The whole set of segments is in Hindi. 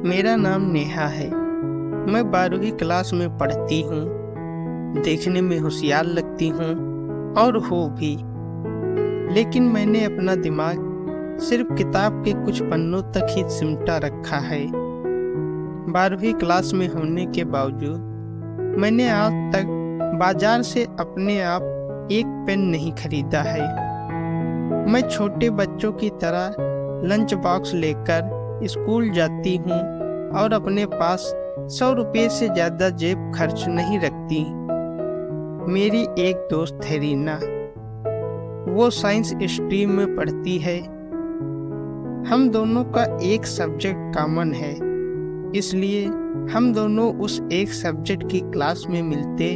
मेरा नाम नेहा है। मैं 12वीं क्लास में पढ़ती हूँ। देखने में होशियार लगती हूँ और हो भी। लेकिन मैंने अपना दिमाग सिर्फ किताब के कुछ पन्नों तक ही सिमटा रखा है। 12वीं क्लास में होने के बावजूद मैंने आज तक बाजार से अपने आप एक पेन नहीं खरीदा है। मैं छोटे बच्चों की तरह लंच बॉक्स लेकर स्कूल जाती हूँ और अपने पास 100 रुपये से ज़्यादा जेब खर्च नहीं रखती। मेरी एक दोस्त है रीना। वो साइंस स्ट्रीम में पढ़ती है। हम दोनों का एक सब्जेक्ट कॉमन है, इसलिए हम दोनों उस एक सब्जेक्ट की क्लास में मिलते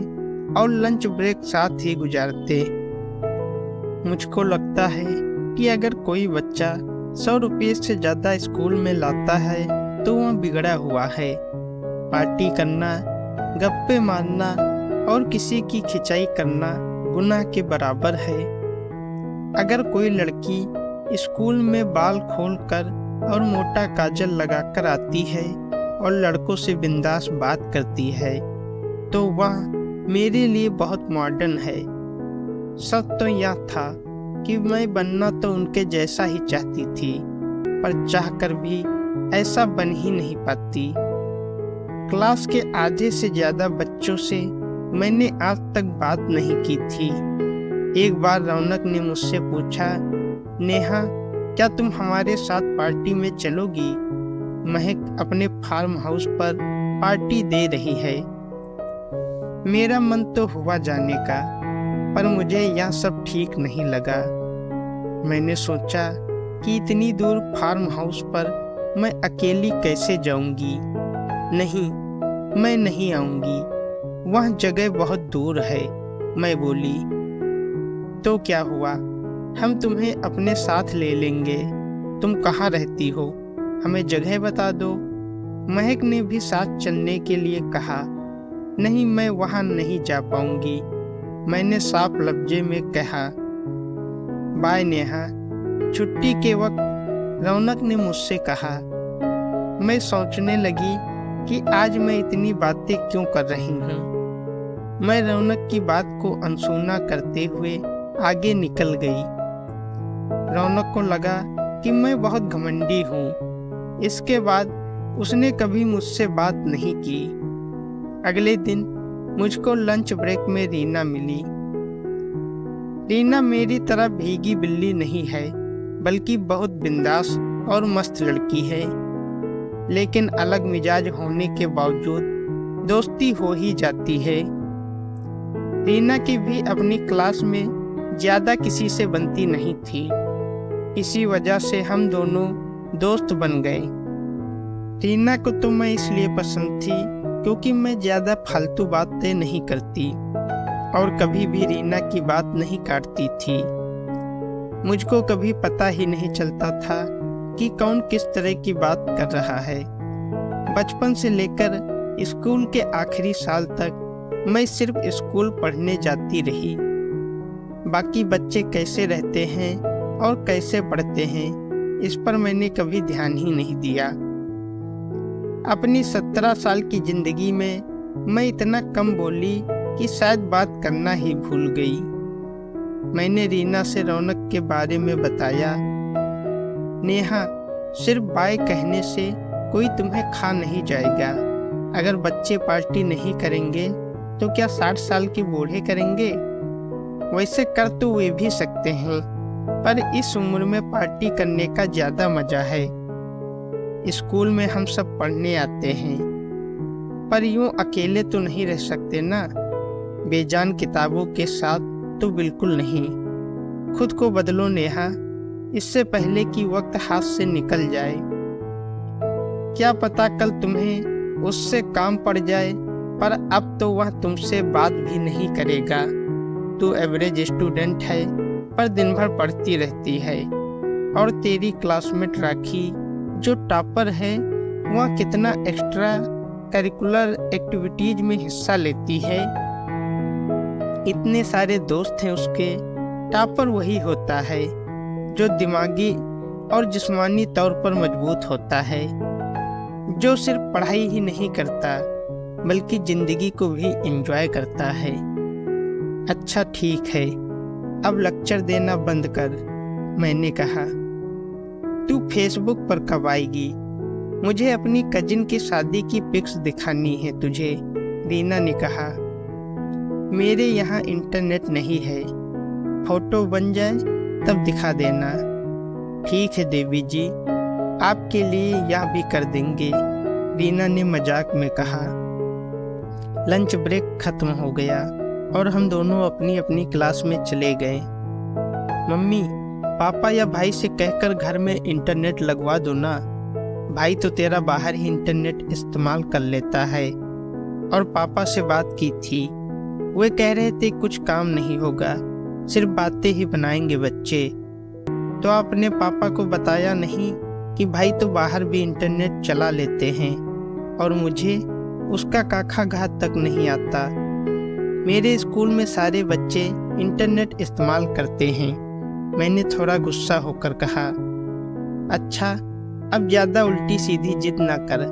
और लंच ब्रेक साथ ही गुजारते। मुझको लगता है कि अगर कोई बच्चा 100 रुपये से ज़्यादा स्कूल में लाता है तो वह बिगड़ा हुआ है। पार्टी करना, गप्पे मारना और किसी की खिंचाई करना गुनाह के बराबर है। अगर कोई लड़की स्कूल में बाल खोलकर और मोटा काजल लगाकर आती है और लड़कों से बिंदास बात करती है तो वह मेरे लिए बहुत मॉडर्न है। सच तो यह था कि मैं बनना तो उनके जैसा ही चाहती थी, पर चाहकर भी ऐसा बन ही नहीं पाती। क्लास के आधे से ज़्यादा बच्चों से मैंने आज तक बात नहीं की थी। एक बार रौनक ने मुझसे पूछा, नेहा क्या तुम हमारे साथ पार्टी में चलोगी? महक अपने फार्म हाउस पर पार्टी दे रही है। मेरा मन तो हुआ जाने का, पर मुझे यह सब ठीक नहीं लगा। मैंने सोचा कि इतनी दूर फार्म हाउस पर मैं अकेली कैसे जाऊंगी। नहीं, मैं नहीं आऊंगी, वह जगह बहुत दूर है। मैं बोली, तो क्या हुआ, हम तुम्हें अपने साथ ले लेंगे। तुम कहाँ रहती हो, हमें जगह बता दो। महक ने भी साथ चलने के लिए कहा। नहीं, मैं वहाँ नहीं जा पाऊंगी, मैंने साफ लफ्जे में कहा। बाय नेहा। छुट्टी के वक्त रौनक ने मुझसे कहा। मैं सोचने लगी कि आज मैं इतनी बातें क्यों कर रही हूँ। मैं रौनक की बात को अनसुना करते हुए आगे निकल गई। रौनक को लगा कि मैं बहुत घमंडी हूँ। इसके बाद उसने कभी मुझसे बात नहीं की। अगले दिन मुझको लंच ब्रेक में रीना मिली। रीना मेरी तरह भीगी बिल्ली नहीं है, बल्कि बहुत बिंदास और मस्त लड़की है। लेकिन अलग मिजाज होने के बावजूद दोस्ती हो ही जाती है। रीना की भी अपनी क्लास में ज़्यादा किसी से बनती नहीं थी। इसी वजह से हम दोनों दोस्त बन गए। रीना को तो मैं इसलिए पसंद थी क्योंकि मैं ज़्यादा फालतू बातें नहीं करती और कभी भी रीना की बात नहीं काटती थी। मुझको कभी पता ही नहीं चलता था कि कौन किस तरह की बात कर रहा है। बचपन से लेकर स्कूल के आखिरी साल तक मैं सिर्फ स्कूल पढ़ने जाती रही। बाकी बच्चे कैसे रहते हैं और कैसे पढ़ते हैं, इस पर मैंने कभी ध्यान ही नहीं दिया। अपनी 17 साल की जिंदगी में मैं इतना कम बोली कि शायद बात करना ही भूल गई। मैंने रीना से रौनक के बारे में बताया। नेहा, सिर्फ बाय कहने से कोई तुम्हें खा नहीं जाएगा। अगर बच्चे पार्टी नहीं करेंगे तो क्या 60 साल के बूढ़े करेंगे? वैसे कर तो वे भी सकते हैं, पर इस उम्र में पार्टी करने का ज़्यादा मज़ा है। स्कूल में हम सब पढ़ने आते हैं, पर यूं अकेले तो नहीं रह सकते ना। बेजान किताबों के साथ तो बिल्कुल नहीं। खुद को बदलो नेहा, इससे पहले कि वक्त हाथ से निकल जाए। क्या पता कल तुम्हें उससे काम पड़ जाए, पर अब तो वह तुमसे बात भी नहीं करेगा। तू एवरेज स्टूडेंट है, पर दिन भर पढ़ती रहती है। और तेरी क्लासमेट राखी जो टॉपर है, वह कितना एक्स्ट्रा करिकुलर एक्टिविटीज में हिस्सा लेती है। इतने सारे दोस्त हैं उसके। टॉपर वही होता है जो दिमागी और जिस्मानी तौर पर मजबूत होता है। जो सिर्फ पढ़ाई ही नहीं करता बल्कि जिंदगी को भी एंजॉय करता है। अच्छा ठीक है, अब लेक्चर देना बंद कर, मैंने कहा। तू फेसबुक पर कब आएगी? मुझे अपनी कजिन की शादी की पिक्स दिखानी है तुझे, रीना ने कहा। मेरे यहाँ इंटरनेट नहीं है, फोटो बन जाए तब दिखा देना। ठीक है देवी जी, आपके लिए यह भी कर देंगे, रीना ने मजाक में कहा। लंच ब्रेक खत्म हो गया और हम दोनों अपनी अपनी क्लास में चले गए। मम्मी, पापा या भाई से कहकर घर में इंटरनेट लगवा दो ना। भाई तो तेरा बाहर ही इंटरनेट इस्तेमाल कर लेता है। और पापा से बात की थी, वे कह रहे थे कुछ काम नहीं होगा, सिर्फ बातें ही बनाएंगे बच्चे। तो आपने पापा को बताया नहीं कि भाई तो बाहर भी इंटरनेट चला लेते हैं और मुझे उसका काखा घात तक नहीं आता। मेरे स्कूल में सारे बच्चे इंटरनेट इस्तेमाल करते हैं, मैंने थोड़ा गुस्सा होकर कहा। अच्छा, अब ज़्यादा उल्टी सीधी जिद ना कर,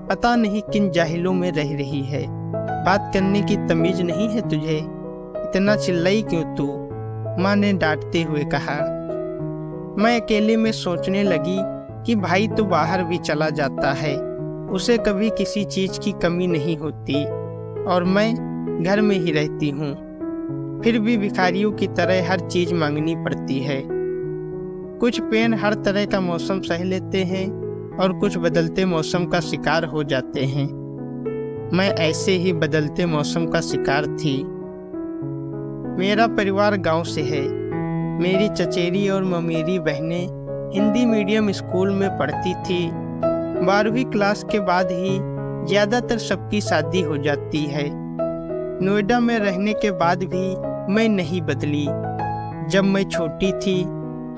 पता नहीं किन जाहिलों में रह रही है। बात करने की तमीज नहीं है तुझे? इतना चिल्लाई क्यों तू? माँ ने डांटते हुए कहा। मैं अकेले में सोचने लगी कि भाई तो बाहर भी चला जाता है, उसे कभी किसी चीज़ की कमी नहीं होती और मैं घर में ही रहती हूँ, फिर भी भिखारियों की तरह हर चीज़ मांगनी पड़ती है। कुछ पेड़ हर तरह का मौसम सह लेते हैं और कुछ बदलते मौसम का शिकार हो जाते हैं। मैं ऐसे ही बदलते मौसम का शिकार थी। मेरा परिवार गांव से है। मेरी चचेरी और ममेरी बहनें हिंदी मीडियम स्कूल में पढ़ती थी। 12वीं क्लास के बाद ही ज़्यादातर सबकी शादी हो जाती है। नोएडा में रहने के बाद भी मैं नहीं बदली। जब मैं छोटी थी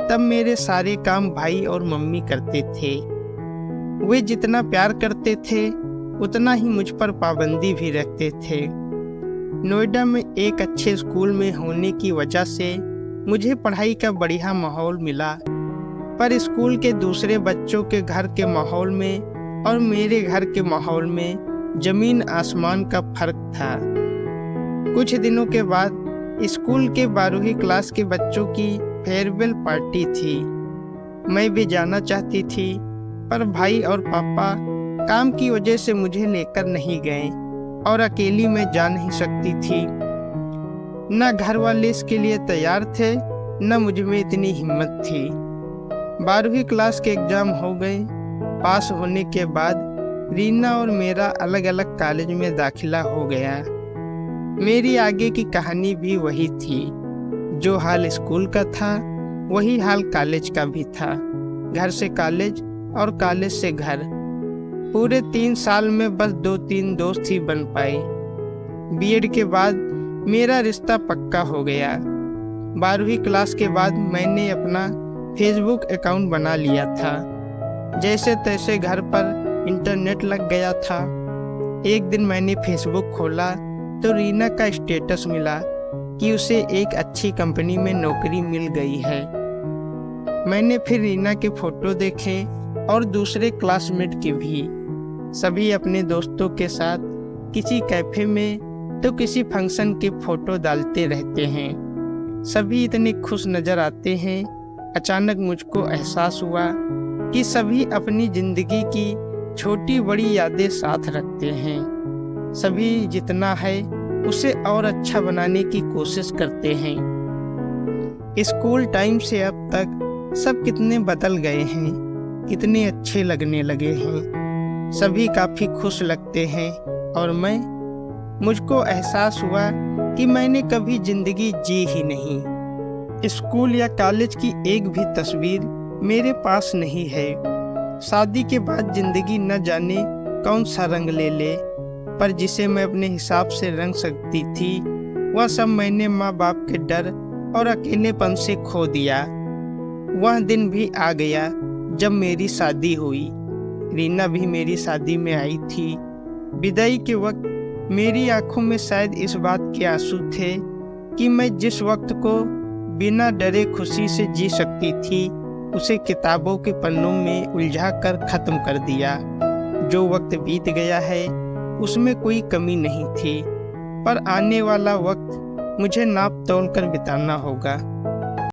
तब मेरे सारे काम भाई और मम्मी करते थे। वे जितना प्यार करते थे उतना ही मुझ पर पाबंदी भी रखते थे। नोएडा में एक अच्छे स्कूल में होने की वजह से मुझे पढ़ाई का बढ़िया माहौल मिला, पर स्कूल के दूसरे बच्चों के घर के माहौल में और मेरे घर के माहौल में जमीन आसमान का फर्क था। कुछ दिनों के बाद स्कूल के 12वीं क्लास के बच्चों की फेयरवेल पार्टी थी। मैं भी जाना चाहती थी, पर भाई और पापा काम की वजह से मुझे लेकर नहीं गए और अकेली मैं जा नहीं सकती थी। न घर वाले इसके लिए तैयार थे, न मुझ में इतनी हिम्मत थी। 12वीं क्लास के एग्जाम हो गए। पास होने के बाद रीना और मेरा अलग अलग कॉलेज में दाखिला हो गया। मेरी आगे की कहानी भी वही थी। जो हाल स्कूल का था वही हाल कॉलेज का भी था। घर से कॉलेज और कॉलेज से घर। पूरे 3 साल में बस 2-3 दोस्त ही बन पाए। बीएड के बाद मेरा रिश्ता पक्का हो गया। 12वीं क्लास के बाद मैंने अपना फेसबुक अकाउंट बना लिया था। जैसे तैसे घर पर इंटरनेट लग गया था। एक दिन मैंने फेसबुक खोला तो रीना का स्टेटस मिला कि उसे एक अच्छी कंपनी में नौकरी मिल गई है। मैंने फिर रीना के फोटो देखे और दूसरे क्लासमेट के भी। सभी अपने दोस्तों के साथ किसी कैफे में तो किसी फंक्शन के फोटो डालते रहते हैं। सभी इतने खुश नजर आते हैं। अचानक मुझको एहसास हुआ कि सभी अपनी जिंदगी की छोटी बड़ी यादें साथ रखते हैं। सभी जितना है उसे और अच्छा बनाने की कोशिश करते हैं। स्कूल टाइम से अब तक सब कितने बदल गए हैं, कितने अच्छे लगने लगे हैं। सभी काफी खुश लगते हैं और मुझको एहसास हुआ कि मैंने कभी जिंदगी जी ही नहीं। स्कूल या कॉलेज की एक भी तस्वीर मेरे पास नहीं है। शादी के बाद जिंदगी न जाने कौन सा रंग ले ले, पर जिसे मैं अपने हिसाब से रंग सकती थी वह सब मैंने माँ बाप के डर और अकेलेपन से खो दिया। वह दिन भी आ गया जब मेरी शादी हुई। रीना भी मेरी शादी में आई थी। विदाई के वक्त मेरी आंखों में शायद इस बात के आंसू थे कि मैं जिस वक्त को बिना डरे खुशी से जी सकती थी उसे किताबों के पन्नों में उलझा कर खत्म कर दिया। जो वक्त बीत गया है उसमें कोई कमी नहीं थी, पर आने वाला वक्त मुझे नाप तोल कर बिताना होगा।